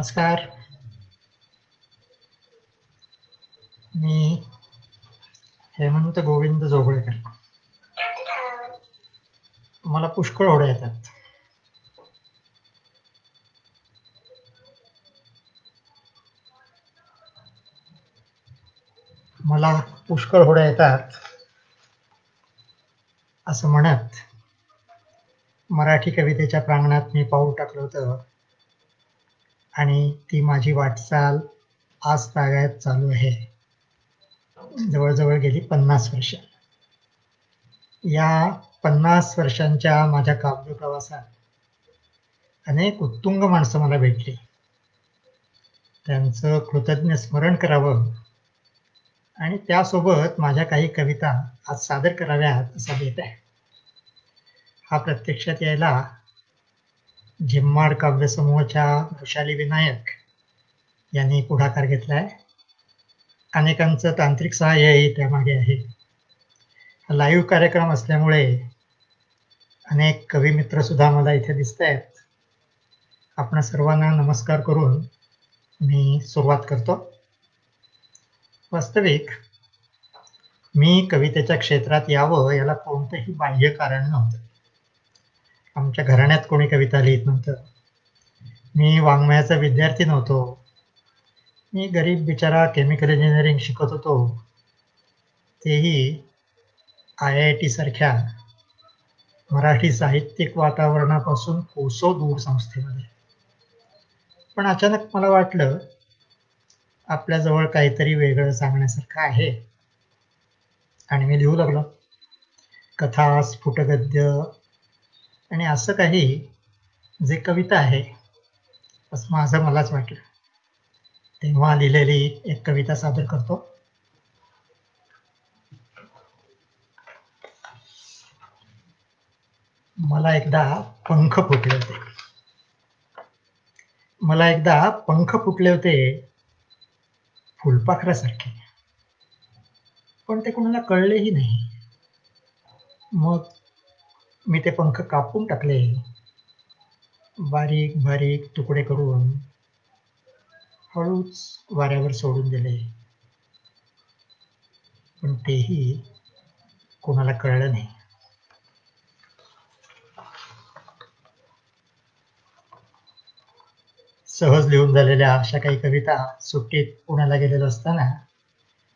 नमस्कार. मी हेमंत गोविंद जोगळेकर. मला पुष्कळ ओढ्या येतात. मला पुष्कळ होड्या येतात असं म्हणत मराठी कवितेच्या प्रांगणात मी पाऊल टाकलं होतं आणि ती माझी वाटचाल आज तागायत चालू आहे. जवळजवळ गेली 50 वर्ष. या 50 वर्षांच्या माझ्या काव्य प्रवासात अनेक उत्तुंग माणसं मला भेटली. त्यांचं कृतज्ञ स्मरण करावं आणि त्यासोबत माझ्या काही कविता आज सादर कराव्यात असा बेत आहे. हा प्रत्यक्षात यायला झिम्माड काव्यसमूहाच्या वृषाली विनायक यांनी पुढाकार घेतलाय. अनेकांचं तांत्रिक सहाय्यही त्यामागे आहे. लाईव्ह कार्यक्रम असल्यामुळे अनेक कविमित्र सुद्धा मला इथे दिसत आहेत. आपण सर्वांना नमस्कार करून मी सुरुवात करतो. वास्तविक मी कवितेच्या क्षेत्रात यावं याला कोणतंही बाह्य कारण नव्हतं. आमच्या घराण्यात कोणी कविता लिहित नव्हतं. मी वाङ्मयाचा विद्यार्थी नव्हतो. मी गरीब बिचारा केमिकल इंजिनिअरिंग शिकत होतो, तेही IIT सारख्या मराठी साहित्यिक वातावरणापासून कोसो दूर संस्थेमध्ये. पण अचानक मला वाटलं आपल्याजवळ काहीतरी वेगळं सांगण्यासारखं आहे आणि मी लिहू लागलो. कथा, स्फुटगद्य आणि असं काही जे कविता आहे असं माझं मलाच वाटलं. तेव्हा लिहिलेली एक कविता सादर करतो. मला एकदा पंख फुटले होते. मला एकदा पंख फुटले होते फुलपाखरासारखे, पण ते कोणाला कळलेही नाही. मग मी ते पंख कापून टाकले, बारीक बारीक तुकडे करून हळूच वाऱ्यावर सोडून दिले, पण तेही कोणाला कळलं नाही. सहज लिहून झालेल्या अशा काही कविता सुट्टीत पुण्याला गेलेलो असताना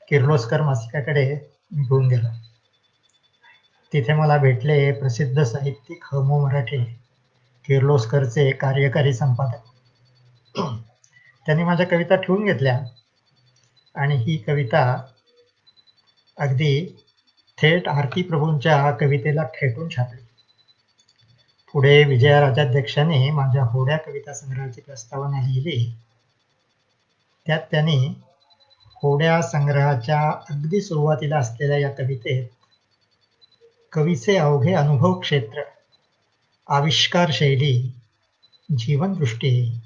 किर्लोस्कर मासिकाकडे मी घेऊन गेलो. तिथे मला भेटले प्रसिद्ध साहित्यिक ह.मो. मराठे, किर्लोस्करचे कार्यकारी संपादक. त्यांनी माझ्या कविता ठेवून घेतल्या आणि ही कविता अगदी थेट आरती प्रभूंच्या कवितेला खेटून छापली. पुढे विजया राजाध्यक्षांनी माझ्या होड्या कविता संग्रहाची प्रस्तावना लिहिली. त्यात त्यांनी होड्या संग्रहाच्या अगदी सुरुवातीला असलेल्या या कवितेत कवीचे अवघे अनुभव क्षेत्र, आविष्कार शैली, जीवनदृष्टी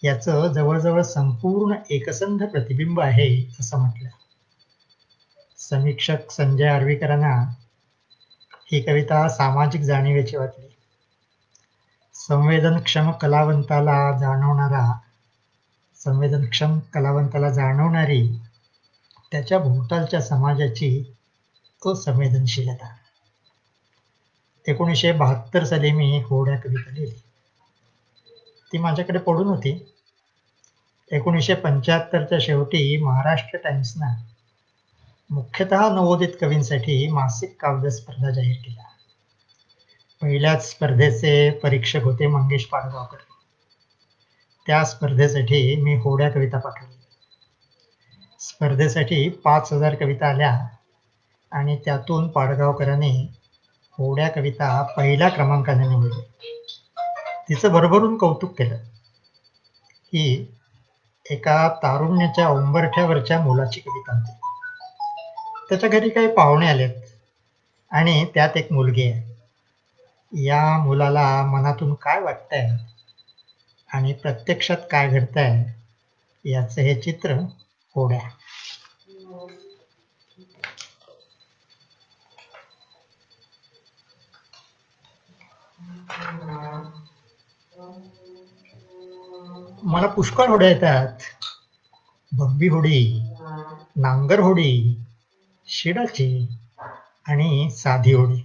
याचं जवळजवळ संपूर्ण एकसंध प्रतिबिंब आहे असं म्हटलं. समीक्षक संजय आर्वीकरांना ही कविता सामाजिक जाणीवेची वाटली. संवेदनक्षम कलावंताला जाणवणारी त्याच्या भोवतालच्या समाजाची असंवेदनशीलता. 1972 साली मी होड्या कविता लिहिली. ती माझ्याकडे पडून होती. 1975च्या शेवटी महाराष्ट्र टाइम्सना मुख्यतः नवोदित कवींसाठी मासिक काव्य स्पर्धा जाहीर केल्या. पहिल्याच स्पर्धेचे परीक्षक होते मंगेश पाडगावकर. त्या स्पर्धेसाठी मी होड्या कविता पाठवली. स्पर्धेसाठी 5000 कविता आल्या आणि त्यातून पाडगावकरांनी होड्या कविता पहिल्या क्रमांकाने निवडली. तिचं भरभरून कौतुक केलं. ही एका तारुण्याच्या उंबरठ्यावरच्या मुलाची कविता होती. त्याच्या घरी काही पाहुणे आलेत आणि त्यात एक मुलगी आहे. या मुलाला मनातून काय वाटतंय आणि प्रत्यक्षात काय घडतंय याचं हे चित्र होड्या. मला पुष्कळ होड्या येतात. बब्बी होडी, नांगर होडी, शिडाची आणि साधी होडी.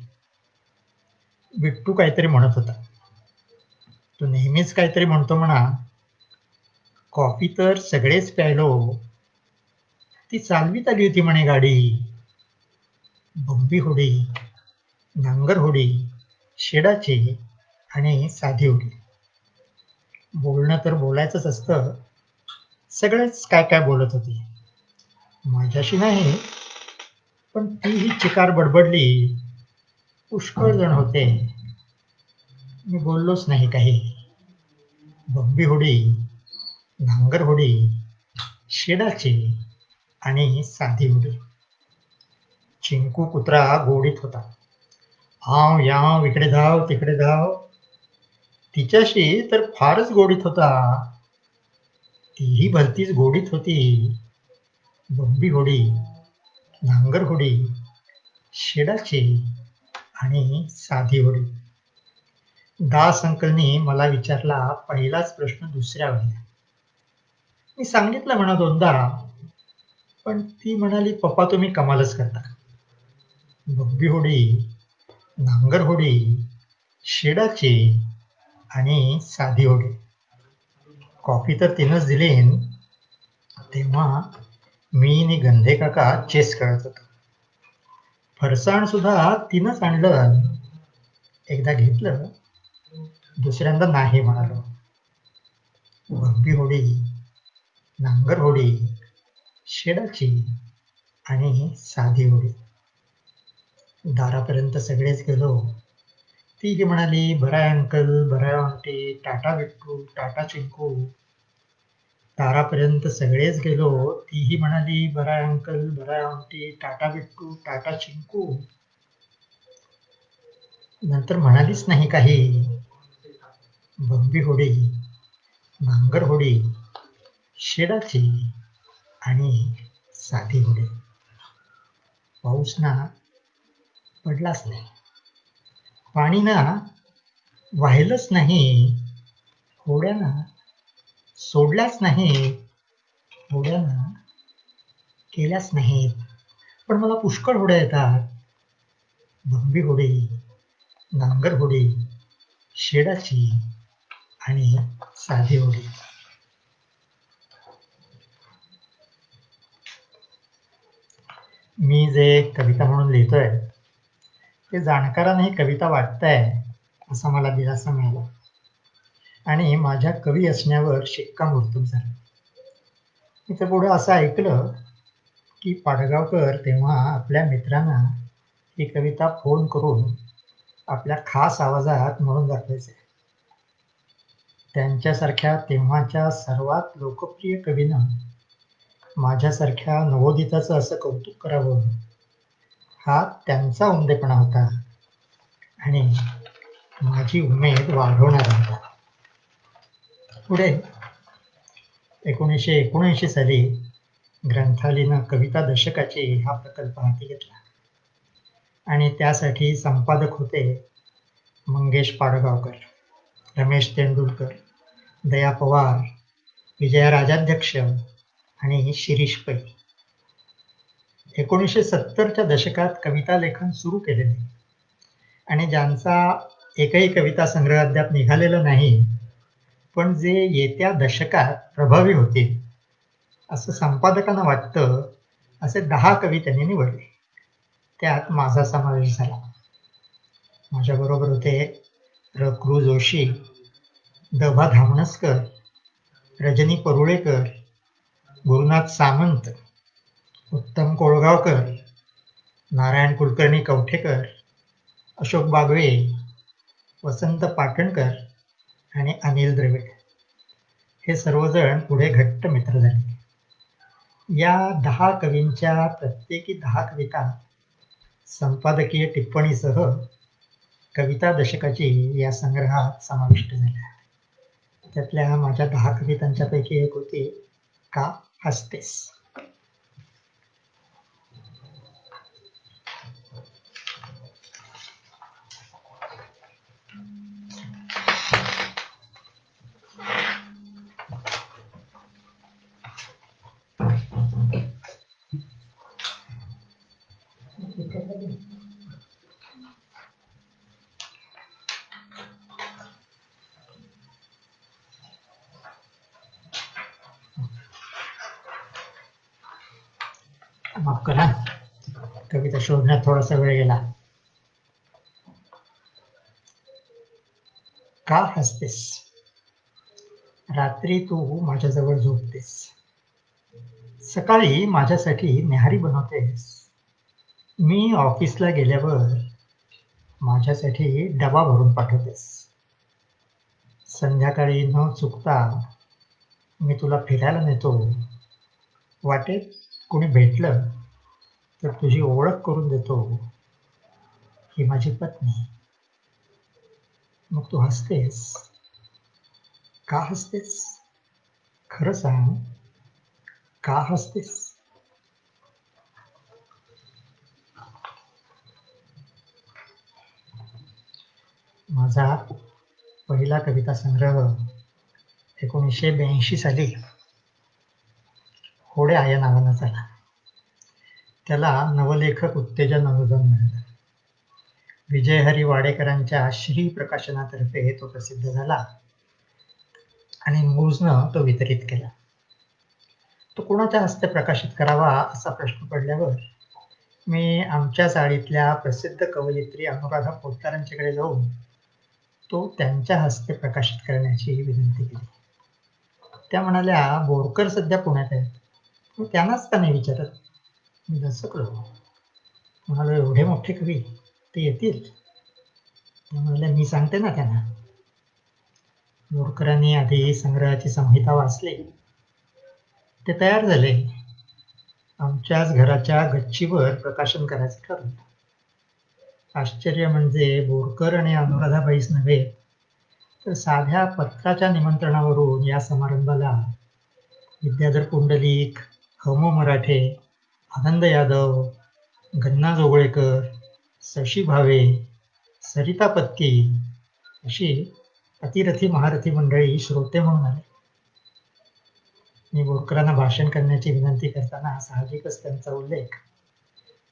बिट्टू काहीतरी म्हणत होता. तो नेहमीच काहीतरी म्हणतो म्हणा. कॉफी तर सगळेच प्यायलो, ती चालवीत आली होती म्हणे गाडी. बब्बी होडी, नांगर होडी, शेडाची आणि साधी होडी. बोलणं तर बोलायचंच असतं. सगळेच काय काय बोलत होते. माझ्याशी नाही, पण तीही चिकार बडबडली. पुष्कळ जण होते. मी बोललोच नाही काही. बब्बी होडी, नांगर होडी, शेडाची आणि साधी होडी. चिंकू कुत्रा गोडीत होता. हाव याव, इकडे धाव तिकडे धाव. तिच्याशी तर फारच गोडीत होता. तीही भलतीच गोडीत होती. बब्बी होडी, नांगर होडी, शेडाची आणि साधी होडी. दास अंकलनी मला विचारला पहिलाच प्रश्न दुसऱ्या वेळेला. मी सांगितलं म्हणा दोनदा, पण ती म्हणाली पप्पा तुम्ही कमालच करता. बब्बी होडी, नांगर होडी, शेडाची आणि साधी होडी. कॉफी तर तिनंच दिली. तेव्हा मी आणि गंधे काका चेस खेळत होतो. फरसाण सुद्धा तिनंच आणलं. एकदा घेतलं, दुसऱ्यांदा नाही म्हणालो. बब्बी होडी, नांगर होडी, शेडाची आणि साधी होडी. दारापर्यंत सगळेच गेलो. ती म्हणाली बराय अंकल, बराय आंटी, टाटा बिट्टू, टाटा चिंकू. दारापर्यंत सगळेच गेलो. तीही म्हणाली बराय अंकल, बराय आंटी, टाटा बिट्टू, टाटा चिंकू. नंतर म्हणालीच नाही काही. बब्बी होडी, नांगर होडी, शेडाची आणि साधी होडी. पाऊस ना पडलाच नाही. पाणी ना वाहिलंच नाही. होड्या ना सोडल्याच नाहीत. होड्या ना केल्याच नाहीत. पण मला पुष्कळ होड्या येतात. बब्बी होडी, नांगर होडी, शेडाची आणि साधी होडी. मी जे कविता म्हणून लिहितोय ते जाणकारांना ही कविता वाटतंय असा मला दिलासा मिळाला आणि माझ्या कवी असण्यावर शिक्कामोर्तब झालं. मी तर पुढं असं ऐकलं की पाडगावकर तेव्हा आपल्या मित्रांना ही कविता फोन करून आपल्या खास आवाजात म्हणून दाखवायचे. त्यांच्यासारख्या तेव्हाच्या सर्वात लोकप्रिय कवीनं माझ्यासारख्या नवोदिताचं असं कौतुक करावं, हा त्यांचा उमदेपणा होता आणि माझी उमेद वाढवणारा होता. पुढे 1979 साली ग्रंथालीनं कविता दशकाची हा प्रकल्प हाती घेतला आणि त्यासाठी संपादक होते मंगेश पाडगावकर, रमेश तेंडुलकर, दया पवार, विजया राजाध्यक्ष आणि शिरीष पै. 1970च्या दशकात कविता लेखन सुरू केलेले आणि ज्यांचा एकही कविता संग्रह अद्याप निघालेला नाही, पण जे येत्या दशकात प्रभावी होतील असं संपादकांना वाटतं, असे 10 कवी त्यांनी निवडले. त्यात माझा समावेश झाला. माझ्याबरोबर होते र.कृ. जोशी, द.भा. धामणसकर, रजनी परुळेकर, गुरुनाथ सामंत, उत्तम कोळगावकर, नारायण कुलकर्णी कवठेकर, अशोक बागवे, वसंत पाटणकर आणि अनिल द्रविड. हे सर्वजण पुढे घट्ट मित्र झाले. या 10 कवींच्या प्रत्येकी 10 कविता संपादकीय टिप्पणीसह कविता दशकाची या संग्रहात समाविष्ट झाल्या. त्यातल्या माझ्या 10 कवितांच्यापैकी एक होती का हसतेस. माफ करा, कविता शोधण्यात थोडासा वेळ गेला. का हसतेस? रात्री तू माझ्याजवळ झोपतेस, सकाळी माझ्यासाठी न्याहारी बनवतेस, मी ऑफिसला गेल्यावर माझ्यासाठी डबा भरून पाठवतेस, संध्याकाळी न चुकता मी तुला फिरायला नेतो, वाटेत कोणी भेटलं तर तुझी ओळख करून देतो, ही माझी पत्नी. मग तू हसतेस. का हसतेस? खरं सांग, का हसतेस? माझा पहिला कविता संग्रह 1982 साली होड्या या नावानं झाला. त्याला नवलेखक उत्तेजन अनुदान मिळालं. विजयहरी वाडेकरांच्या श्री प्रकाशनातर्फे तो प्रसिद्ध झाला आणि मूळनं तो वितरित केला. तो कोणाच्या हस्ते प्रकाशित करावा असा प्रश्न पडल्यावर मी आमच्या चाळीतल्या प्रसिद्ध कवयित्री अनुराधा पोतदारांच्याकडे जाऊन तो त्यांच्या हस्ते प्रकाशित करण्याची विनंती केली. त्या म्हणाल्या, बोरकर सध्या पुण्यात आहेत, मी त्यांनाच का नाही विचारत? मी दचकलो. म्हणालो, एवढे मोठे कवी, ते येतील? त्या म्हणाल्या, मी सांगते ना त्यांना. बोरकरांनी आधी संग्रहाची संहिता वाचली, ते तयार झाले. आमच्याच घराच्या गच्चीवर प्रकाशन करायचं ठरलं. आश्चर्य म्हणजे बोरकर आणि अनुराधाबाईच नव्हे, तर साध्या पत्राच्या निमंत्रणावरून या समारंभाला विद्याधर पुंडलिक, ह.म. मराठे, आनंद यादव, गन्ना जोगळेकर, शशी भावे, सरिता पत्की अशी अतिरथी महारथी मंडळी श्रोते म्हणून आले. मी बोरकरांना भाषण करण्याची विनंती करताना साहजिकच त्यांचा उल्लेख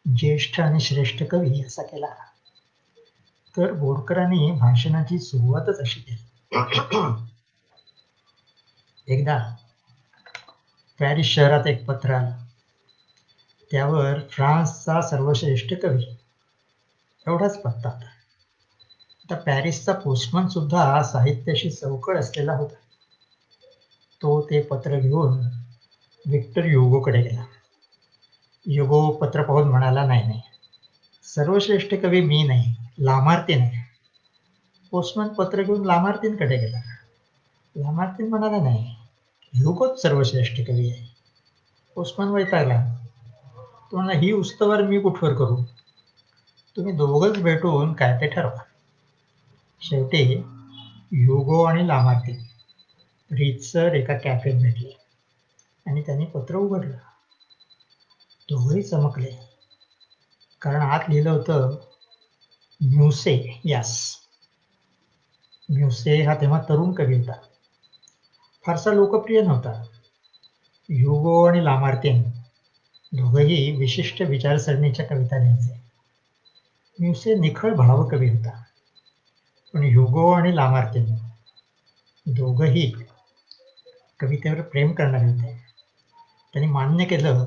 ज्येष्ठ आणि श्रेष्ठ कवी असा केला. तर बोरकरांनी भाषणाची सुरुवातच अशी केली. एकदा पॅरिस शहरात एक पत्र आलं. त्यावर फ्रान्सचा सर्वश्रेष्ठ कवी एवढाच पत्ता होता. आता पॅरिसचा पोस्टमन सुद्धा साहित्याशी सवकळ असलेला होता. तो ते पत्र घेऊन विक्टर युगोकडे गेला. युगो पत्र पाहून म्हणाला, नाही, सर्वश्रेष्ठ कवी मी नाही, लामार्तीन. पोस्टमन पत्र घेऊन लामार्तीनकडे गेला. लामार्तीन म्हणाला, नाही, युगोच सर्वश्रेष्ठ कवी आहे. पोस्टमन वैतागला. तो म्हणाला, ही उस्तवर मी कुठवर करू? तुम्ही दोघंच भेटून काय ते ठरवा. शेवटी युगो आणि लामार्तीन रीतसर एका कॅफेत भेटले आणि त्यांनी पत्र उघडलं. दोघंही चमकले, कारण आत लिहिलं होतं, म्युसे यास. म्युसे हा तेव्हा तरुण कवी होता, फारसा लोकप्रिय नव्हता. युगो आणि लामार्तीन दोघंही विशिष्ट विचारसरणीच्या कविता लिहायचे. म्युसे निखळ भावकवी होता, पण युगो आणि लामार्तीन दोघंही कवितेवर प्रेम करणारे होते. त्यांनी मान्य केलं,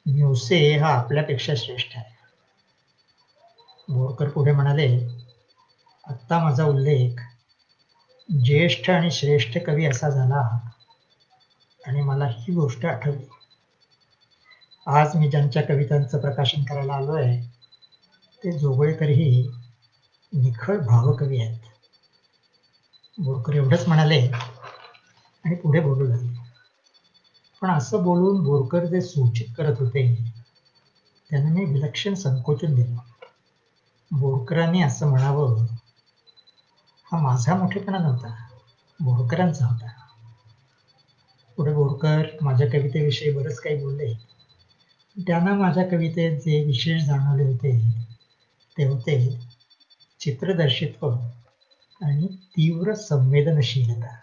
म्युसे हा आपल्यापेक्षा श्रेष्ठ आहे. बोरकर पुढे म्हणाले, आत्ता माझा उल्लेख ज्येष्ठ आणि श्रेष्ठ कवी असा झाला आणि मला ही गोष्ट आठवली. आज मी ज्यांच्या कवितांचं प्रकाशन करायला आलोय ते जोगळेकरही निखळ भावकवी आहेत. बोरकर एवढंच म्हणाले आणि पुढे बोलू लागले. पण असं बोलून बोरकर जे सूचित करत होते त्यांना मी विलक्षण संकोचन दिलं. बोरकरांनी असं म्हणावं हा माझा मोठेपणा नव्हता, बोरकरांचा होता. पुढे बोरकर माझ्या कवितेविषयी बरंच काही बोलले. त्यांना माझ्या कवितेत जे विशेष जाणवले होते ते होते चित्रदर्शित्व आणि तीव्र संवेदनशीलता.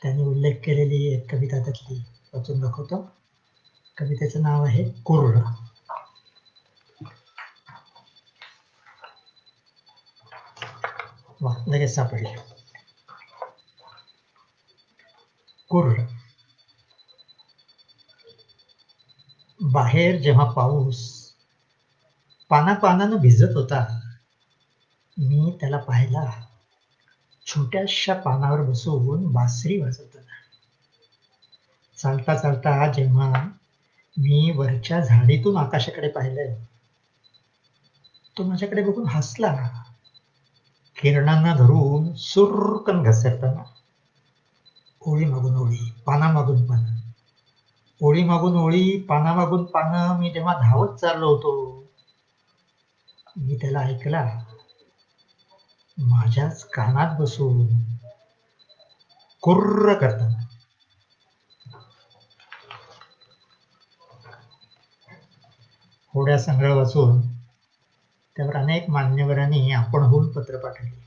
त्यांनी उल्लेख केलेली एक कविता त्यातली वाचून दाखवतो. कवितेचं नाव आहे कुर्र. वा, लगेच सापडले. कुर्र. बाहेर जेव्हा पाऊस पानापानानं भिजत होता, मी त्याला पाहिला छोट्याशा पानावर बसून बासरी वाजवताना. चालता चालता जेव्हा मी वरच्या झाडीतून आकाशाकडे पाहिलं, तो माझ्याकडे बघून हसला. किरणांना धरून सुरकन घसरताना. ओळी मागून ओळी, पानामागून पानं, ओळी मागून ओळी, पानामागून पानं मी जेव्हा धावत चाललो होतो, मी त्याला ऐकला माझ्याच कानात बसून कुर्र करताना. होड्या संग्रह वाचून त्यावर अनेक मान्यवरांनी आपणहून पत्र पाठवली.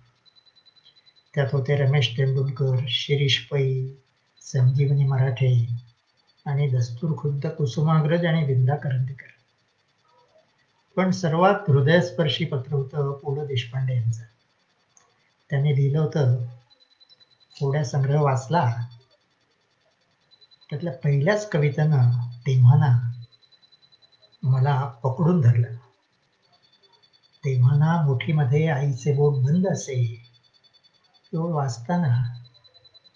त्यात होते रमेश तेंडुलकर, शिरीष पै, संजीवनी मराठे आणि दस्तूरखुद्द कुसुमाग्रज आणि विंदा करंदीकर. पण सर्वात हृदयस्पर्शी पत्र होतं पु ल देशपांडे यांचं. त्यांनी लिहिलं होतं, होड्या संग्रह वाचला, त्यातल्या पहिल्याच कवितेनं तेव्हाना मला पकडून धरलं. तेव्हाना मुठीमध्ये आईचे बोट बंद असे. तो वाचताना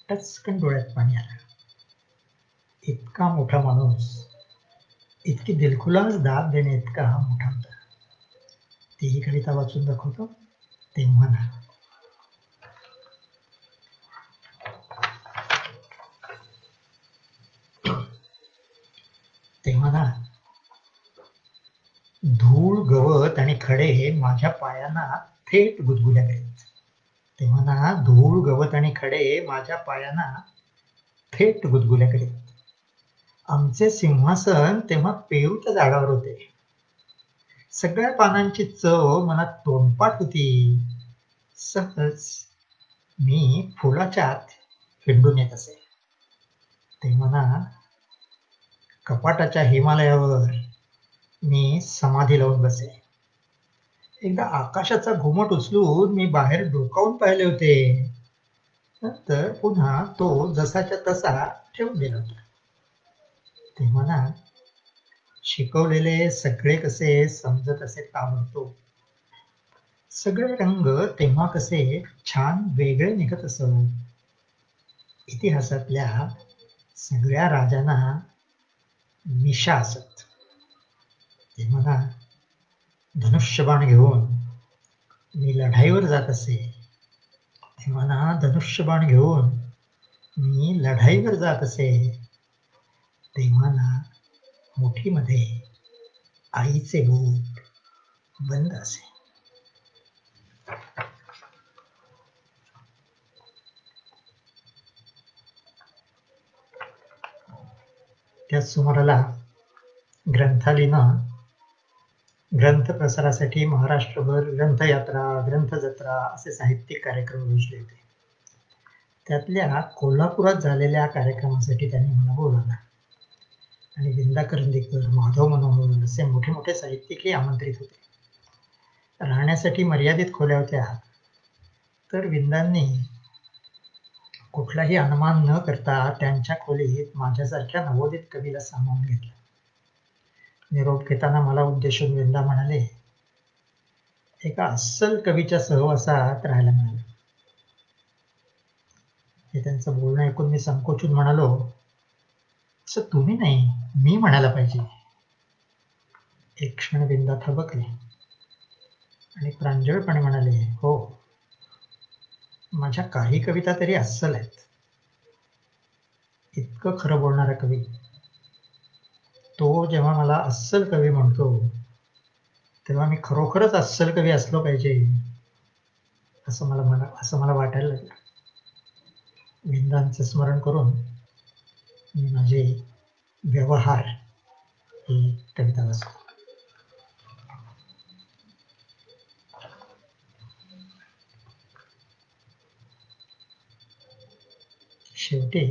टचकन डोळ्यात पाणी आलं. इतका मोठा माणूस, इतकी दिलखुलास दाद देणे इतका मोठा होता. तीही कविता वाचून दाखवतो. तेव्हाना. तेव्हाना धूळ गवत आणि खडे माझ्या पायांना थेट गुदगुल्या करीत. तेव्हाना धूळ गवत आणि खडे माझ्या पायांना थेट गुदगुल्या करीत. आमचे सिंहासन तेव्हा पेरूच्या झाडावर होते. सगळ्या पानांची चव मला तोंडपाठ होती. सहज मी फुलाच्या आत हिंडून येत असे. तेव्हाना कपाटाच्या हिमालयावर मी समाधी लावून बसे. एकदा आकाशाचा घुमट उचलून मी बाहेर डोकावून पाहिले होते. नंतर पुन्हा तो जसाच्या तसा ठेवून दिला होता. तेव्हाना शिकवलेले सगळे कसे समजत असे ताबडतोब. सगळे रंग तेव्हा कसे छान वेगळे निघत असत. इतिहासातल्या सगळ्या राजांना मिशा असत. तेव्हा धनुष्यबाण घेऊन मी लढाईवर जात असे. तेव्हा धनुष्यबाण घेऊन मी लढाईवर जात असे. तेव्हा मुठीमध्ये आईचे बोट बंद असे. त्याच सुमाराला ग्रंथालीनं ग्रंथ प्रसारासाठी महाराष्ट्रभर ग्रंथयात्रा, ग्रंथजत्रा असे साहित्यिक कार्यक्रम योजले होते. त्यातल्या कोल्हापुरात झालेल्या कार्यक्रमासाठी त्यांनी मला बोलावलं आणि विंदा करंदीकर, माधव मनोहर असे मोठे मोठे साहित्यिकही आमंत्रित होते. राहण्यासाठी मर्यादित खोल्या होत्या, तर विंदांनी कुठलाही अनुमान न करता त्यांच्या खोलीत माझ्यासारख्या नवोदित कवीला सामावून घेतलं. निरोप घेताना मला उद्देशून विंदा म्हणाले, एका अस्सल कवीच्या सहवासात राहायला मिळालं. हे त्यांचं बोलणं ऐकून मी संकोचून म्हणालो, असं तुम्ही नाही, मी म्हणायला पाहिजे. एक क्षण विंदा थबकले आणि प्रांजळपणे म्हणाले, हो, माझ्या काही कविता तरी अस्सल आहेत. इतकं खरं बोलणारा कवी, तो जेव्हा मला अस्सल कवी म्हणतो, तेव्हा मी खरोखरच अस्सल कवी असलो पाहिजे असं मला वाटायला लागलं. विंदांचं स्मरण करून मी माझे व्यवहार ही कविता वाचतो. शेवटी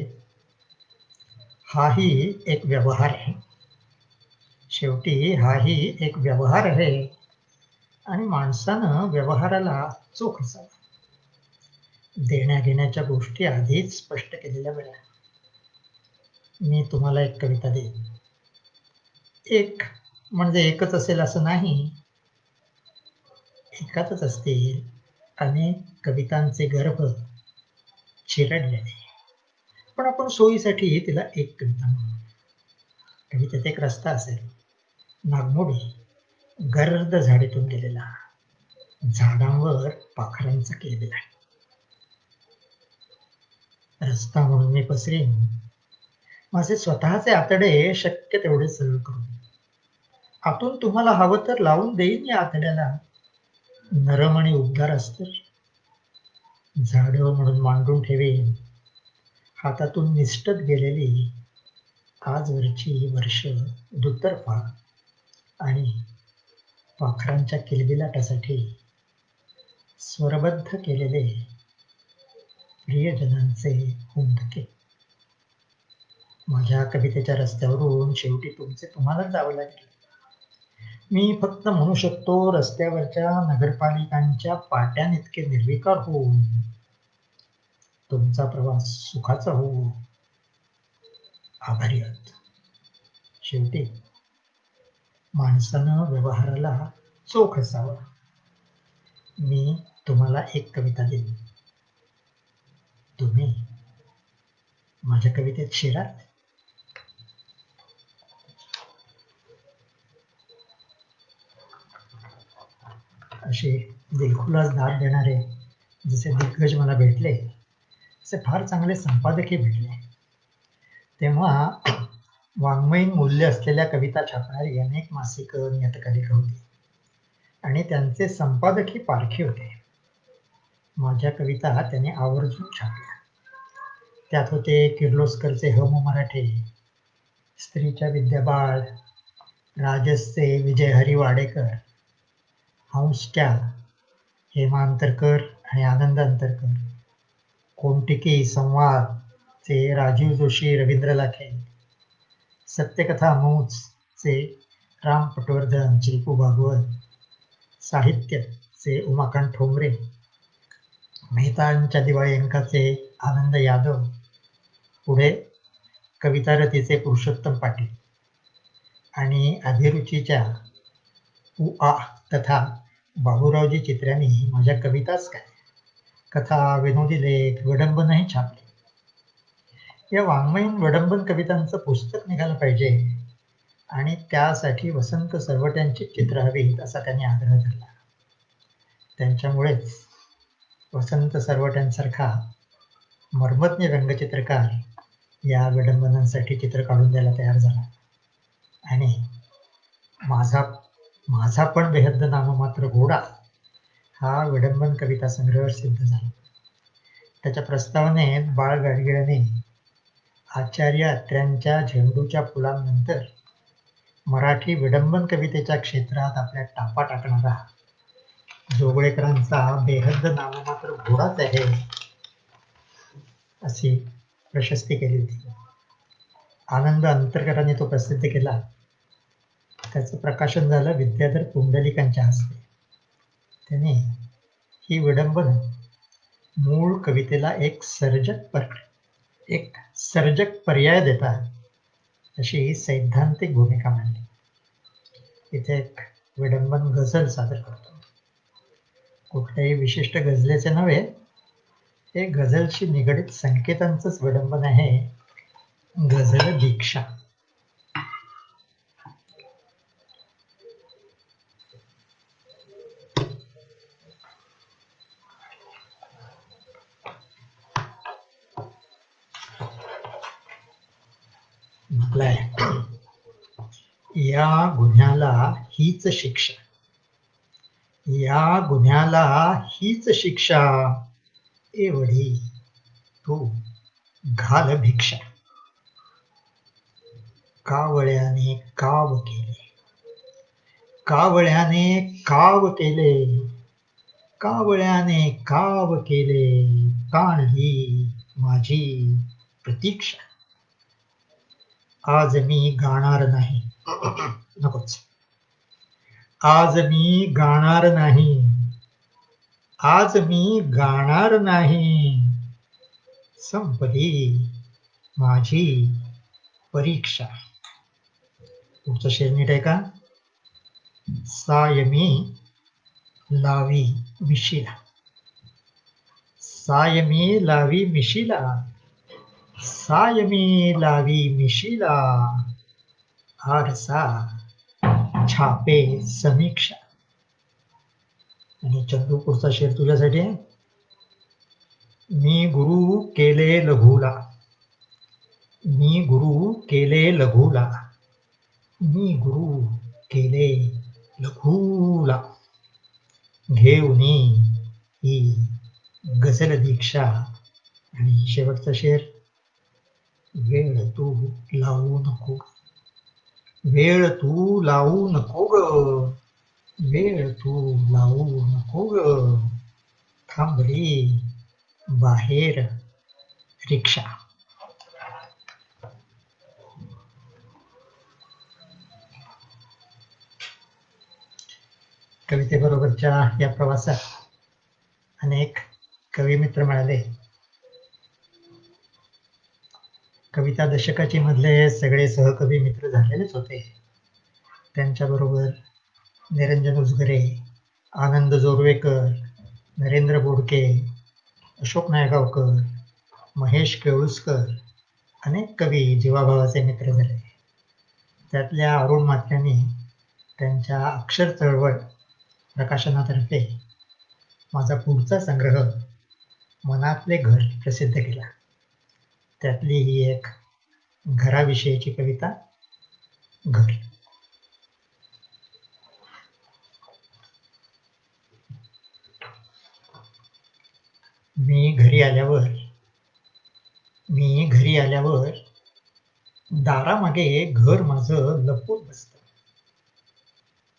हाही एक व्यवहार आहे. शेवटी हाही एक व्यवहार आहे आणि माणसानं व्यवहाराला चोख असावा. देण्या घेण्याच्या गोष्टी आधीच स्पष्ट केलेल्या बऱ्या. मी तुम्हाला एक कविता देईन. एक म्हणजे एकच असेल असं नाही, एकातच असतील अनेक कवितांचे गर्भ चिरडलेले. पण आपण सोयीसाठी तिला एक कविता म्हणू. कवितेत एक रस्ता असेल, नागमोडी गर्द झाडीतून गेलेला, झाडांवर पाखरांचा केलेला. रस्ता म्हणून मी पसरीन माझे स्वतःचे आतडे शक्य तेवढे सरळ करून. आतून तुम्हाला हवं तर लावून देईन या आतड्याला नरम आणि उबदार अस्तर. झाडं म्हणून मांडून ठेवेन हातातून निसटत गेलेली आजवरची वर्ष दुतर्फा आणि पाखरांच्या किलबिलाटासाठी स्वरबद्ध केलेले प्रियजनांचे हुंदके. माझ्या कवितेच्या रस्त्यावरून शेवटी तुमचे तुम्हालाच जावं लागेल. मी फक्त म्हणू शकतो रस्त्यावरच्या नगरपालिकांच्या पाट्यानितके निर्विकार होऊन तुमचा प्रवास सुखाचा होऊ. आभारी आहोत. शेवटी माणसानं व्यवहाराला चोख असावा. मी तुम्हाला एक कविता दिली, तुम्ही माझ्या कवितेत शिरात. असे दिलखुलास दाद देणारे जसे दिग्गज मला भेटले तसे फार चांगले संपादकही भेटले. तेव्हा वाङ्मयीन मूल्य असलेल्या कविता छापणारी अनेक मासिकं नियतकालिकं होती आणि त्यांचे संपादकही पारखे होते. माझ्या कविता त्यांनी आवर्जून छापल्या. त्यात होते किर्लोस्करचे ह मो मराठे, स्त्रीच्या विद्याबाळ, राजसचे विजय हरी वाडेकर, हंसच्या हेमा अंतरकर आणि आनंद अंतरकर, कोंटिकी संवादचे राजीव जोशी रवींद्र लाखे, सत्यकथा मूचचे राम पटवर्धन चिल्पू भागवत, साहित्यचे उमाकांत ठोंबरे, मेहतांच्या दिवाळी अंकाचे आनंद यादव, पुढे कवितारतीचे पुरुषोत्तम पाटील आणि अभिरुचीच्या उ.आ. तथा बाबूरावजी चित्र्यांनी माझ्या कविताच काय, कथा, विनोदी लेख, विडंबनही छापले. या वाङ्मयीन विडंबन कवितांचं पुस्तक निघालं पाहिजे आणि त्यासाठी वसंत सरवट्यांची चित्र हवीत असा त्यांनी आग्रह धरला. त्यांच्यामुळेच वसंत सरवट्यांसारखा मर्मज्ञ व्यंगचित्रकार या विडंबनांसाठी चित्र काढून द्यायला तयार झाला आणि माझा पण बेहद्द नाममात्र घोडा हा विडंबन कविता संग्रह सिद्ध झाला. त्याच्या प्रस्तावनेत बाळ गाडगिळाने आचार्य अत्र्यांच्या झेंडूच्या फुलांनंतर मराठी विडंबन कवितेच्या क्षेत्रात आपल्या टापा टाकणारा जोगळेकरांचा बेहद्द नाममात्र घोडाच आहे अशी प्रशस्ती केली होती. आनंद अंतरकरांनी तो प्रसिद्ध केला. त्याचं प्रकाशन झालं विद्याधर पुंडलिकांच्या हस्ते. त्याने ही विडंबन मूळ कवितेला एक सर्जक पर्याय देतात अशी सैद्धांतिक भूमिका मांडली. इथे एक विडंबन गझल सादर करतो. कुठल्याही विशिष्ट गझलेचे नव्हे, हे गझलशी निगडित संकेतांचंच विडंबन आहे. गझल दीक्षा. या गुन्ह्याला हीच शिक्षा, या गुन्ह्याला हीच शिक्षा, एवढी तू घाल भिक्षा. कावळ्याने काव केले, कावळ्याने काव केले, कावळ्याने काव केले, काणली माझी प्रतीक्षा. आज मी गाणार नाही, नकोच. आज मी गाणार नाही, आज मी गाणार नाही, संपली माझी परीक्षा. पुढचा शेर नीट आहे का? सायमी लावी मिशीला, सायमी लावी मिशीला, सायमी लावी मिशीला, आरसा छापे समीक्षा. आणि चंदू पुढचा शेर तुझ्यासाठी आहे. मी गुरु केले लघुला, मी गुरु केले लघुला, मी गुरु केले लघुला, घेऊनी ही गझल दीक्षा. आणि शेवटचा शेर, वेळ तू लावू नको, वेळ तू लावू नको ग, वेळ तू लावू नको ग, थांबली बाहेर रिक्षा. कवितेबरोबरच्या या प्रवासात अनेक कवी मित्र मिळाले. कविता दशकाची मधले सगळे सहकवी मित्र झालेलेच होते. त्यांच्याबरोबर निरंजन उजगरे, आनंद जोरवेकर, नरेंद्र बोडके, अशोक नायगावकर, महेश केळुसकर, अनेक कवी जीवाभावाचे मित्र झाले. त्यातल्या अरुण मात्यांनी त्यांच्या अक्षर चळवळ प्रकाशनातर्फे माझा पुढचा संग्रह मनातले घर प्रसिद्ध केला. त्यातली ही एक घराविषयीची कविता, घर. मी घरी आल्यावर दारामागे घर माझं लपून बसतं.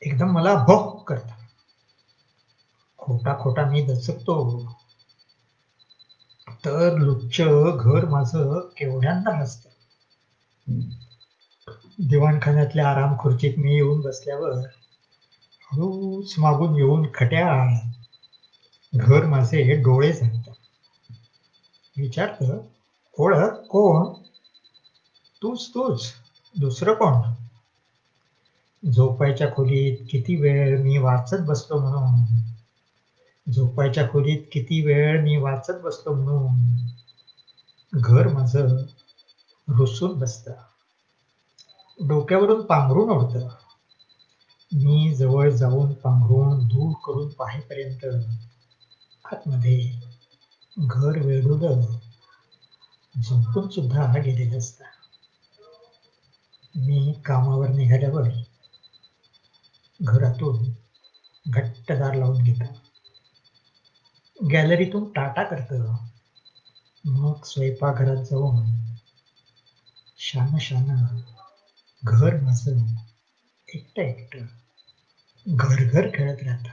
एकदम मला भोक करतं. खोटा खोटा मी दचकतो, तर लुच्च घर माझं केवढ्यांदा हसतं. दिवाणखान्यातल्या आराम खुर्चीत मी येऊन बसल्यावर हळूच मागून येऊन खट्याळ घर माझे डोळे झाकतं. विचारतं, ओळख कोण? तूच, दुसरं कोण? झोपायच्या खोलीत किती वेळ मी वाचत बसलो म्हणून, झोपायच्या खोलीत किती वेळ मी वाचत बसलो म्हणून घर माझं रुसून बसतं. डोक्यावरून पांघरून उडतं. मी जवळ जाऊन पांघरून दूर करून पाहेपर्यंत आतमध्ये घर वेडूलं झोपून सुद्धा गेलेलं असतं. मी कामावर निघाल्यावर घरातून घट्ट दार लावून घेतं. गॅलरीतून टाटा करतं. मग स्वयंपाकघरात जाऊन शान घर माझं एकटं घर खेळत राहतं.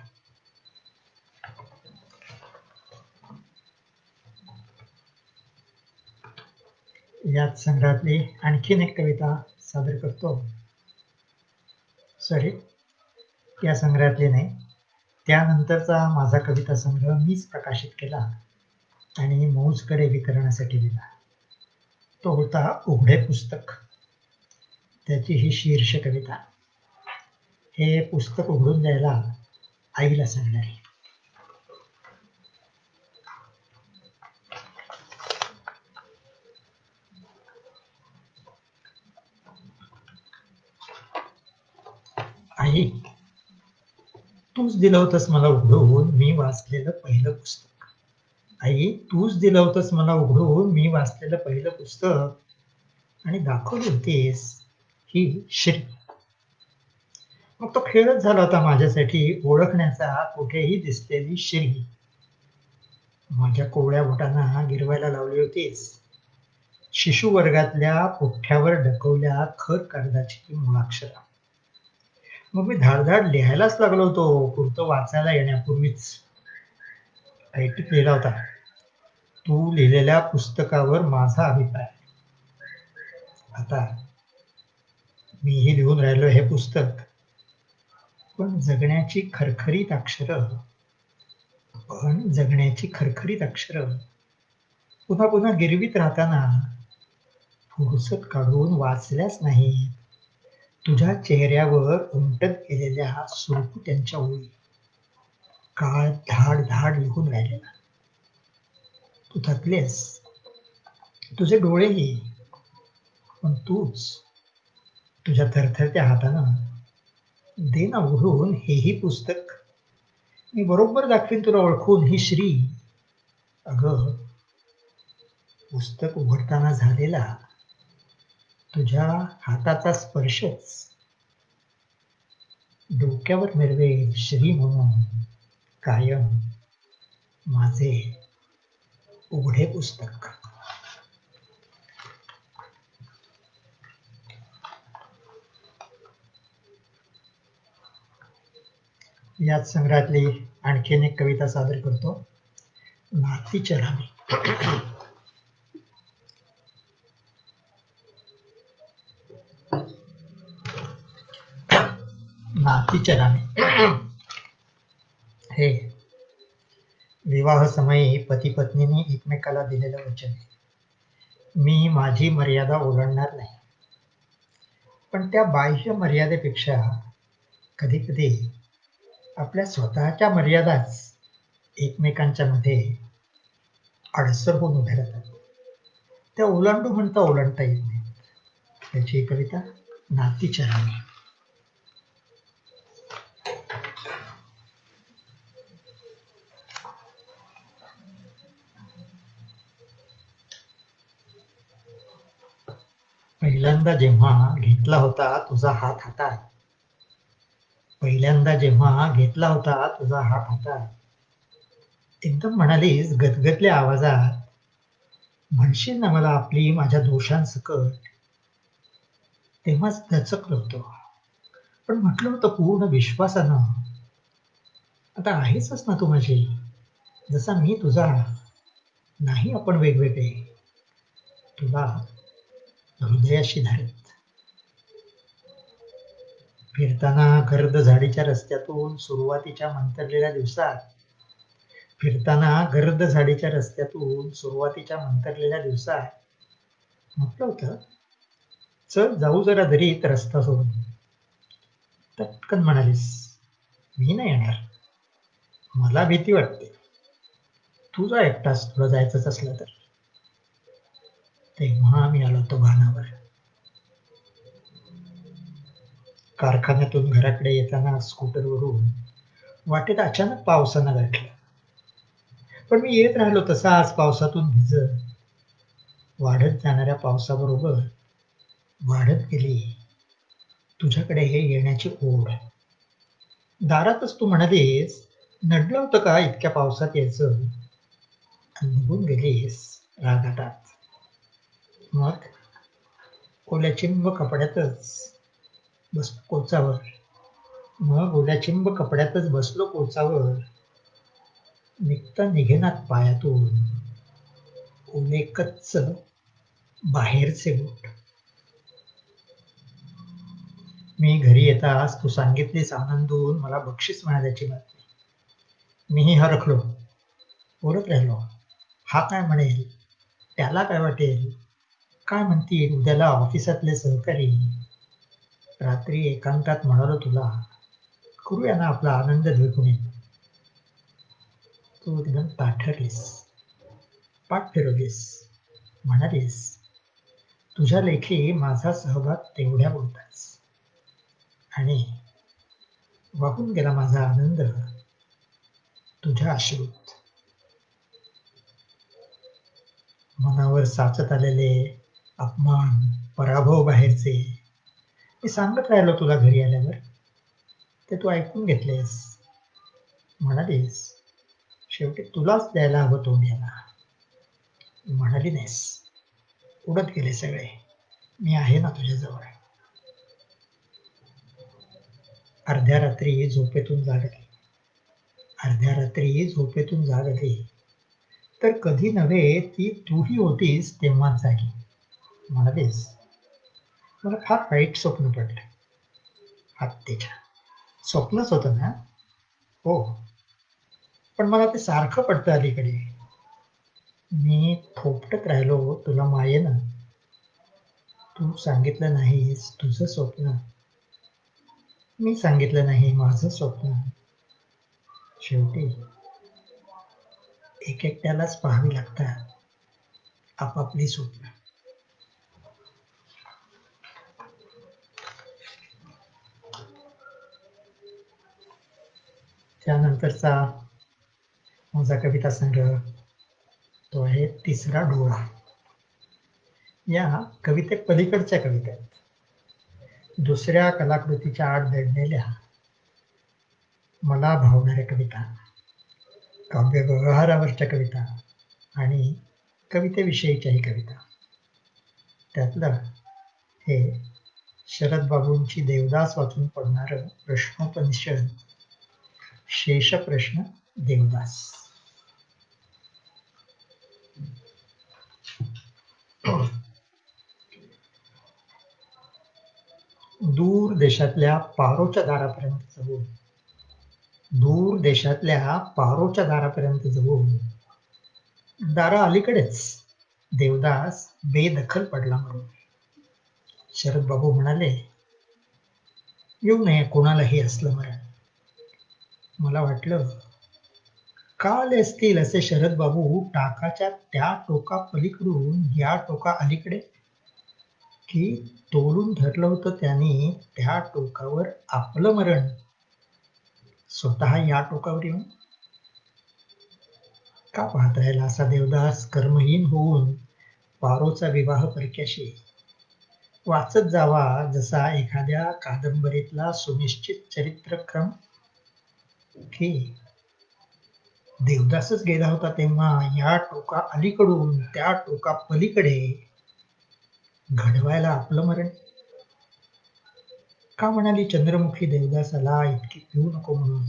याच संग्रहातली आणखीन एक कविता सादर करतो. सॉरी, या संग्रहातली नाही, त्यानंतरचा माझा कविता संग्रह मीच प्रकाशित केला आणि मौजकडे वितरणासाठी दिला. तो होता उघडे पुस्तक. त्याची ही शीर्ष कविता. हे पुस्तक उघडून द्यायला आईला सांगणारी. आई, तूच दिलं होतंस मला उघडून मी वाचलेलं पहिलं पुस्तक. आई, तूच दिलं होतंस मला उघडून मी वाचलेलं पहिलं पुस्तक आणि दाखवली होतीस ही श्री. मग तो खेळच झाला होता माझ्यासाठी ओळखण्याचा कुठेही दिसलेली श्री. माझ्या कोवळ्या बोटांना गिरवायला लावली होतीस शिशु वर्गातल्या पुठ्ठ्यावर ढकवल्या खर कागदाची मुळाक्षरं. मग मी धाडधाड लिहायलाच लागलो होतो पुढचं वाचायला येण्यापूर्वीच. ऐटीत लिहिला होता, तू लिहिलेल्या पुस्तकावर माझा अभिप्राय. आता मीही लिहून राहिलो हे पुस्तक, पण जगण्याची खरखरीत अक्षरं पुन्हा पुन्हा गिरवीत राहताना फुरसत काढून वाचल्याच नाही. तुझ्या चेहऱ्यावर उमटत गेलेल्या सुरकुत्यांच्या ओळी, काळ धाड धाड निघून राहिलेला. तू थकलेस, तुझे डोळेही, पण तूच तुझ्या थरथरत्या हातानं दे ना उघडून हेही पुस्तक. मी बरोबर दाखवीन तुला ओळखून ही श्री. अगं, पुस्तक उघडताना झालेला तुझ्या हाताचा स्पर्शच डोक्यावर मिरवेल श्री म्हणून कायम माझे उघडे पुस्तक. याच संग्रहातली आणखीन एक कविता सादर करतो, नातीच्या राणी. नातीच्या राणी. हे विवाह समयी पती पत्नीने एकमेकाला दिलेलं वचन. मी माझी मर्यादा ओलांडणार नाही, पण त्या बाह्य मर्यादेपेक्षा कधी कधी आपल्या स्वतःच्या मर्यादाच एकमेकांच्या मध्ये अडसर होऊन उभ्या राहतात. त्या ओलांडू म्हणता ओलांडता येत नाही. त्याची कविता नातीच्या राणी. पहिल्यांदा जेव्हा घेतला होता तुझा हात हातात, पहिल्यांदा जेव्हा घेतला होता तुझा हात हातात, एकदम म्हणालीस गदगदल्या आवाजात, म्हणशील ना मला आपली माझ्या दोषांसकट. तेव्हाच दचकलो होतो, पण म्हटलं होतं पूर्ण विश्वासानं, आता आहेसच ना तू माझी, जसा मी तुझा. नाही आपण वेगवेगळे, तुला हृदयाशी धरत. फिरताना गर्द झाडीच्या रस्त्यातून सुरुवातीच्या मंतरलेल्या दिवसात, फिरताना गर्द झाडीच्या रस्त्यातून सुरुवातीच्या मंतरलेल्या दिवसात म्हटलं होतं, चल जाऊ जरा दरीत रस्ता सोडून. पटकन म्हणालीस, मी नाही येणार, मला भीती वाटते. तू जा एकटाच तुला जायचंच असलं तर. तेव्हा मी आलो होतो भानावर. कारखान्यातून घराकडे येताना स्कूटरवरून वाटेत अचानक पावसानं गाठलं, पण मी येत राहिलो तसाच पावसातून भिजत. वाढत जाणाऱ्या पावसाबरोबर वाढत गेली तुझ्याकडे हे येण्याची ओढ. दारातच तू म्हणालीस, नडलं होतं का इतक्या पावसात यायचं, आणि निघून गेलीस रागाटात. मग ओल्याचिंब कपड्यातच बसलो कोचावर, मग ओल्याचिंब कपड्यातच बसलो कोचावर. निघता निघेनात पायातून ओले कच्च बाहेरचे बूट. मी घरी येताच तू सांगितलीस आनंदून मला बक्षीस मिळाल्याची बातमी. मीही हरखलो, बोलत राहिलो, हा काय म्हणेल, त्याला काय वाटेल, काय म्हणतील उद्याला ऑफिसातले सहकारी. रात्री एकांतात म्हणालो तुला, करूया ना आपला आनंद द्विगुणित. तू एकदम ताठरलीस, पाठ फिरवलीस, म्हणालीस, तुझ्या लेखी माझा सहभाग तेवढ्या बोलताच. आणि वाहून गेला माझा आनंद तुझ्या अश्रूत. मनावर साचत आलेले अपमान, पराभव बाहेरचे मी सांगत राहिलो तुला घरी आल्यावर. ते तू ऐकून घेतलेस, म्हणालीस, शेवटी तुलाच द्यायला हवं तोंड याला. म्हणाली नाहीस, उडत गेले सगळे, मी आहे ना तुझ्याजवळ. अर्ध्या रात्री झोपेतून जागली, अर्ध्या रात्री झोपेतून जागली, तर कधी नव्हे ती तूही होतीस तेव्हाच जागी. म्हणालीस, मला फार वाईट स्वप्न पडलं. हत्येच्या स्वप्नच होतं ना. हो, पण मला ते सारखं पडतं अलीकडे. मी थोपटत राहिलो तुला मायेनं. तू सांगितलं नाहीस तुझं स्वप्न मी सांगितलं नाही माझं स्वप्न. शेवटी एकट्यालाच पाहावी लागतात आपापली स्वप्न. त्यानंतरचा माझा कविता संग्रह तो आहे तिसरा डोळा. या कविते पलीकडच्या कविता आहेत. दुसऱ्या कलाकृतीच्या आड दडलेल्या मला भावणाऱ्या कविता, काव्य व्यवहारावरच्या कविता आणि कवितेविषयीच्याही कविता. त्यातलं हे शरद बाबूंची देवदास वाचून पडणारं प्रश्नोपनिषद शेष प्रश्न देवदास. दूर देशातल्या पारोच्या दारापर्यंत जाऊन, दूर देशातल्या पारोच्या दारापर्यंत जाऊन दारा अलीकडेच देवदास बेदखल पडला म्हणून. शरद बाबू म्हणाले, येऊ नये कोणालाही असलं मरण. मला वाटलं का आले असतील असे शरद बाबू टाकाच्या त्या टोका पलीकडून या टोका अलीकडे, की तोलून ठरलं होतं त्यांनी त्या टोकावर आपलं मरण स्वतः या टोकावर येऊन. का पाहत राहिला असा देवदास कर्महीन होऊन पारोचा विवाह परक्याशी, वाचत जावा जसा एखाद्या कादंबरीतला सुनिश्चित चरित्रक्रम, की देवदासच गेला होता तेव्हा या टोका अलीकडून त्या टोका पलीकडे घडवायला आपलं मरण. का म्हणाली चंद्रमुखी देवदासाला इतकी पिऊ नको म्हणून,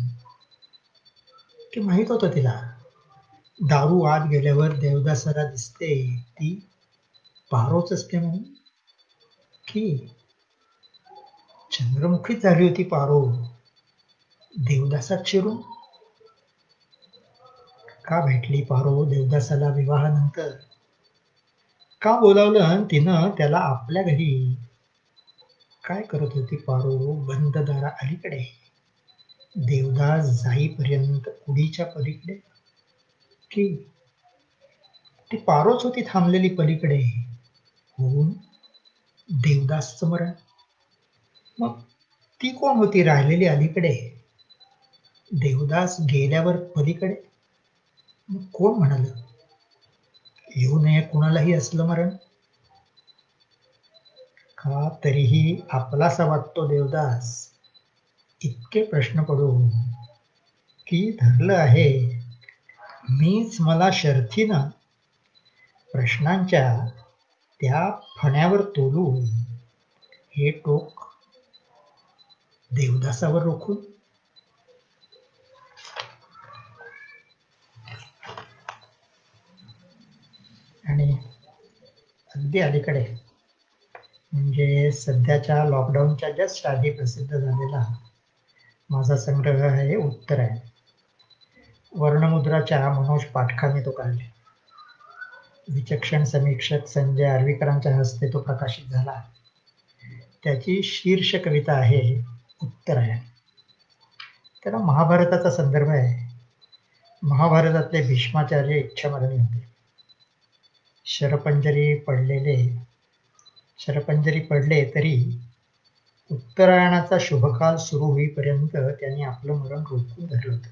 की माहित होतं तिला दारू आत गेल्यावर देवदासाला दिसते ती पारोच असते म्हणून, की चंद्रमुखीच झाली होती पारो देवदासात शिरून. का भेटली पारो देवदासाला विवाहानंतर, का बोलावलं तिनं त्याला आपल्या घरी. काय करत होती पारो बंद दारा अलीकडे देवदास जाईपर्यंत कुडीच्या पलीकडे, की ती पारोच होती थांबलेली पलीकडे होऊन देवदासचं मरण. मग ती कोण होती राहिलेली अलीकडे देवदास गेल्यावर पलीकडे. मग कोण म्हणाल येऊ नये कुणालाही असलं मरण. का तरीही आपलासा वाटतो देवदास इतके प्रश्न पडून, की धरलं आहे मीच मला शर्थीनं प्रश्नांच्या त्या फण्यावर तोलून हे टोक देवदासावर रोखून. आणि अगदी अलीकडे म्हणजे सध्याच्या लॉकडाऊनच्या जस्ट आधी प्रसिद्ध झालेला माझा संग्रह आहे उत्तर आहे. वर्णमुद्राच्या मनोज पाठकाने तो काढले. विचक्षण समीक्षक संजय आर्वीकरांच्या हस्ते तो प्रकाशित झाला. त्याची शीर्ष कविता आहे उत्तरायण. त्याला महाभारताचा संदर्भ आहे. महाभारतातले भीष्माचार्य इच्छामरणी होते. शरपंजरी पडले तरी उत्तरायणाचा शुभकाल सुरू होईपर्यंत त्यांनी आपलं मरण रोखून धरलं होतं.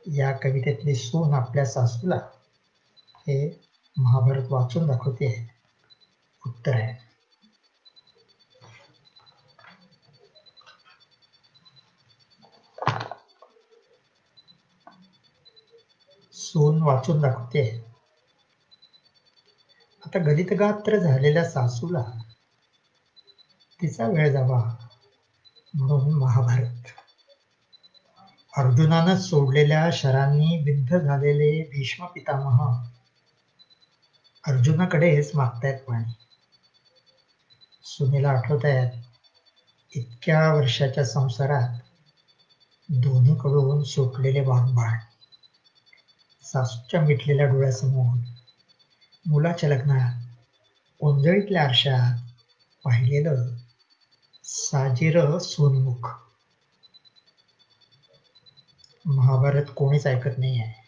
या कवितेतली सून आपल्या सासूला हे महाभारत वाचून दाखवते. उत्तरायण. सून वाचून दाखवते. आता गलितगात्र झालेल्या सासूला तिचा वेळ जावा म्हणून महाभारत. अर्जुनानं सोडलेल्या शरांनी विद्ध झालेले भीष्म पितामह अर्जुनाकडेच मागतायत पाणी. सुनेला आठवतायत इतक्या वर्षाच्या संसारात दोन्हीकडून सुटलेले वाघबाण. सासूच्या मिटलेल्या डोळ्यासमोर मुलाच्या लग्नात ओंजळीतल्या आरशात पाहिलेलं साजिर सोनमुख. महाभारत कोणीच ऐकत नाही आहे.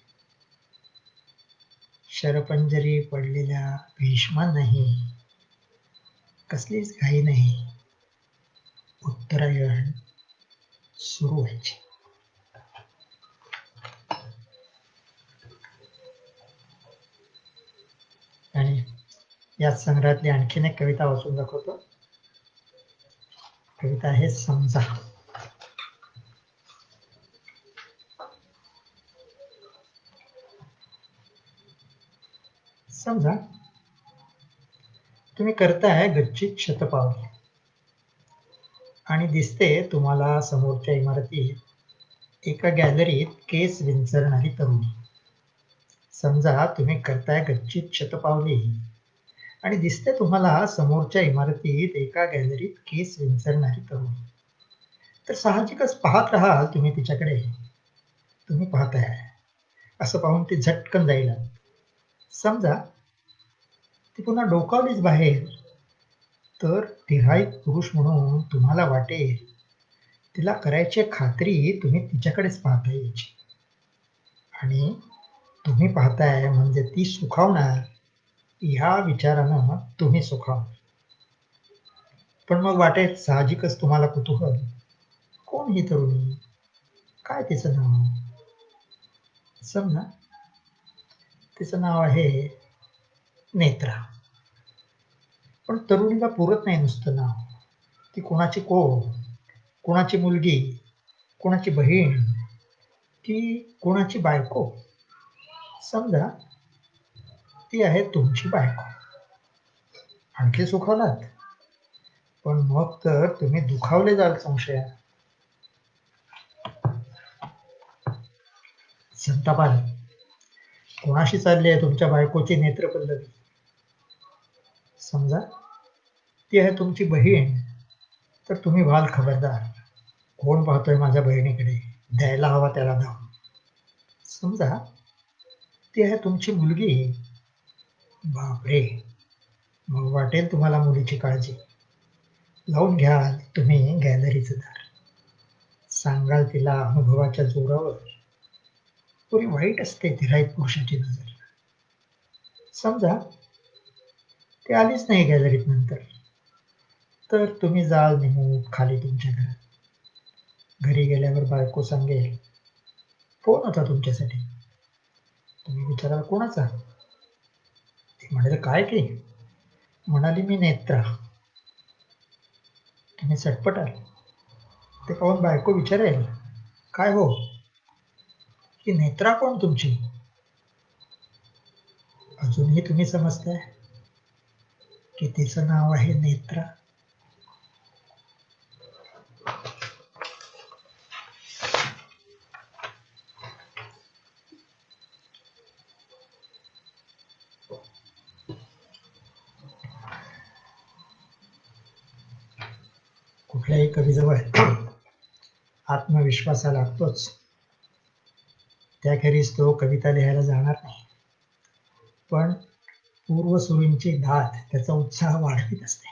शरपंजरी पडलेल्या भीष्मा नाही, कसलीच घाई नाही. उत्तरायण सुरू व्हायचे. आणि याच संग्रहातली आणखीन एक कविता वाचून दाखवतो. कविता आहे समजा. समजा तुम्ही करताय गच्चीत शतपावली आणि दिसते तुम्हाला समोरच्या इमारतीत एका गॅलरीत केस विंचरणारी तरुणी. समजा तुम्ही करताय गच्चीत शतपावली आणि दिसते तुम्हाला समोरच्या इमारतीत एका गॅलरीत केस विंचरणारी तरुणी. तर साहजिकच पाहत राहाल तुम्ही तिच्याकडे. तुम्ही पाहताय असं पाहून ती झटकन जाईल. समजा ती पुन्हा डोकावलीच बाहेर, तर तिराईत पुरुष म्हणून तुम्हाला वाटेल तिला करायची खात्री तुम्ही तिच्याकडेच पाहता यायची. आणि तुम्ही पाहताय म्हणजे ती सुखावणार ह्या विचारानं तुम्ही सुखावणार. पण मग वाटेल साहजिकच तुम्हाला कुतूहल, कोण ही तरुणी, काय तिचं नाव. समजा तिचं नाव आहे नेत्रा. पण तरुणीला पुरत नाही नुसतं नाव. ती कोणाची कोणाची मुलगी, कोणाची बहीण, की कोणाची बायको. समजा ती आहे तुमची बायको. आणखी सुखावलात, पण मग तर तुम्ही दुखावले जाल संशया. संतापाल, कोणाशी चालली आहे तुमच्या बायकोची नेत्रपल्लवी. समजा ती आहे तुमची बहीण, तर तुम्ही व्हाल खबरदार. कोण पाहतोय माझ्या बहिणीकडे, द्यायला हवा त्याला धाव. समजा ती आहे तुमची मुलगी. बापरे, मग वाटेल तुम्हाला मुलीची काळजी. लावून घ्याल तुम्ही गॅलरीचं दार. सांगाल तिला अनुभवाच्या जोरावर, पुरी वाईट असते तिराईत पुरुषाची नजर. समजा ती आलीच नाही गॅलरीत नंतर, तर तुम्ही जाल निमूट खाली तुमच्या घरात. घरी गेल्यावर बायको सांगेल, फोन होता तुमच्यासाठी. तुम्ही विचाराल कोणाचा. ती म्हणाले काय की. म्हणाली मी नेत्रा. तुम्ही सटपटाल. ते पाहून बायको विचारेल, काय हो, ही नेत्रा कोण तुमची. अजूनही तुम्ही समजताय की तिचं नाव आहे नेत्रा. कुठल्याही कवीजवळ आत्मविश्वासा लागतोच. त्याखेरीज तो कविता लिहायला जाणार नाही. पण पूर्वसुरींची दात त्याचा उत्साह वाढवीत असते.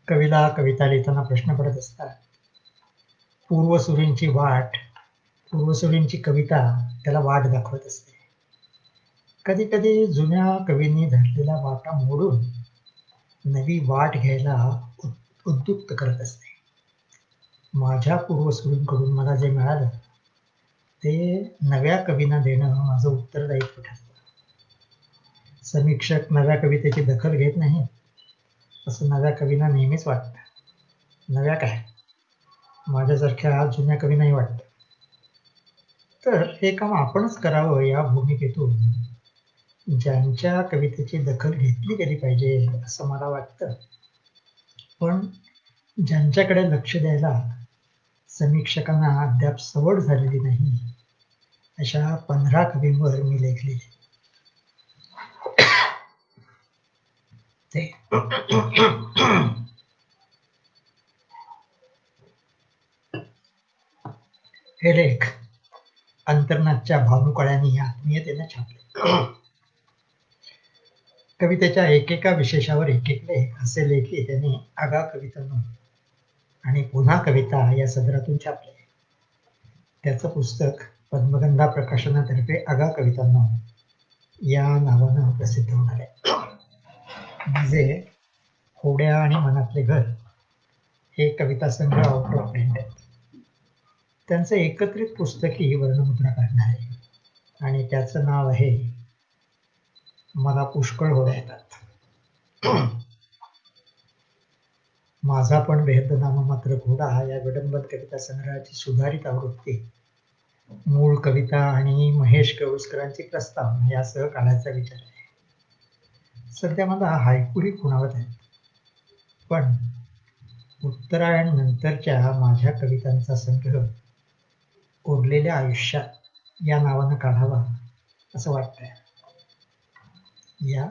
कवीला कविता लिहिताना प्रश्न पडत असतात. पूर्वसुरींची कविता त्याला वाट दाखवत असते. कधी कधी जुन्या कवींनी धरलेल्या वाटा मोडून नवी वाट घ्यायला उद्युक्त करत असते. माझ्या पूर्वसुरींकडून मला जे मिळालं ते नव्या कवींना देणं माझं उत्तरदायित्व ठरतं. समीक्षक नव्या कवितेची दखल घेत नाही असं नव्या कवींना नेहमीच वाटतं. नव्या काय, माझ्यासारख्या जुन्या कवींनाही वाटतं. तर हे काम आपणच करावं या भूमिकेतून ज्यांच्या कवितेची दखल घेतली गेली पाहिजे असं मला वाटतं. पण ज्यांच्याकडे लक्ष द्यायला समीक्षकांना अद्याप सवड झालेली नाही अशा 15 कवींवर मी लेखले. ते हे लेख अंतर्नादच्या भानुकळ्यांनी आत्मीयतेने छापले. कवितेच्या एकेका विशेषावर एक लेख असे लेखी त्यांनी आगा कविता आणि पुन्हा कविता या सदरातून छापले. त्याचं पुस्तक पद्मगंधा प्रकाशनातर्फे आगा कविता या नावानं प्रसिद्ध होणार आहे. म्हणजे होड्या आणि मनातले घर हे कविता संग्रह आउट ऑफ प्रिंट आहेत. त्यांचं एकत्रित पुस्तकी वर्णमुद्रा काढणार आहे आणि त्याचं नाव आहे मला पुष्कळ होड्या येतात. माझा पण बेहद मात्र घोडा या विडंबन कविता संग्रहाची सुधारित आवृत्ती मूळ कविता आणि महेश कळुसकरांची प्रस्तावना यासह काढायचा विचार आहे. सध्या मला हायकुही खुणावत आहेत, पण उत्तरायण नंतरच्या माझ्या कवितांचा संग्रह उरलेल्या आयुष्यात या नावानं काढावा असं वाटतंय. या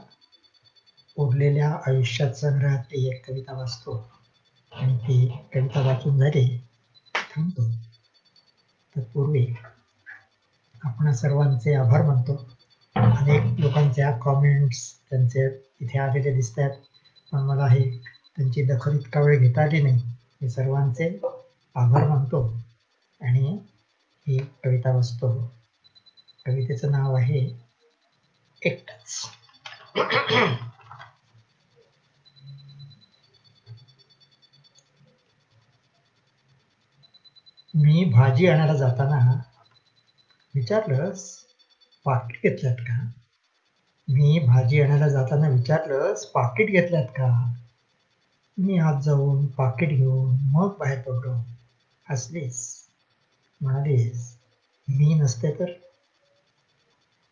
उरलेल्या आयुष्यात संग्रहातली एक कविता वाचतो आणि ती कविता वाचून झाली थांबतो. तत्पूर्वी आपण सर्वांचे आभार मानतो. अनेक लोकांच्या कॉमेंट्स त्यांचे इथे आलेले दिसत आहेत, पण मला हे त्यांची दखल इतका वेळ घेता आली नाही. मी सर्वांचे आभार मानतो आणि ही कविता वाचतो. कवितेचं नाव आहे एकटाच. मी भाजी आणायला जाताना विचारलंस पाकिट घेतल्यात का? मी भाजी आणायला जाताना विचारलंस पाकिट घेतल्यात का? मी आत जाऊन पाकिट घेऊन मग बाहेर पडलो. हसलीस, म्हणालीस मी नसते तर?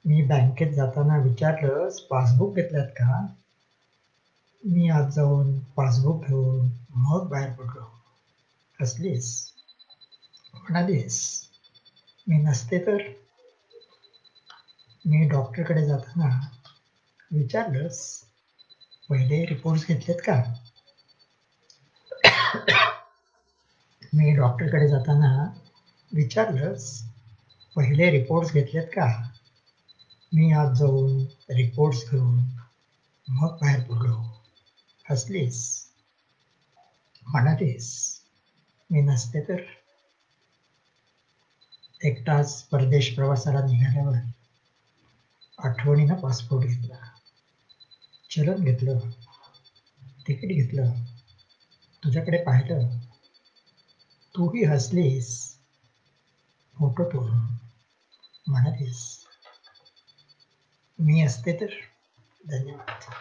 मी बँकेत जाताना विचारलंस पासबुक घेतल्यात का? मी आत जाऊन पासबुक घेऊन मग बाहेर पडलो. हसलीस, म्हणालीस मी नसते तर? मी डॉक्टरकडे जाताना विचारलंस पहिले रिपोर्ट्स घेतलेत का? मी डॉक्टरकडे जाताना विचारलंस पहिले रिपोर्ट्स घेतलेत का? मी आत जाऊन रिपोर्ट्स घेऊन मग बाहेर पडलो. हसलीस, म्हणालीस मी नसते तर? एकटाच परदेश प्रवासाला निघाल्यावर आठवणीनं पासपोर्ट घेतला, चलन घेतलं, तिकीट घेतलं, तुझ्याकडे पाहिलं, तूही हसलीस, फोटो तोडून म्हणालीस मी असते तर? धन्यवाद.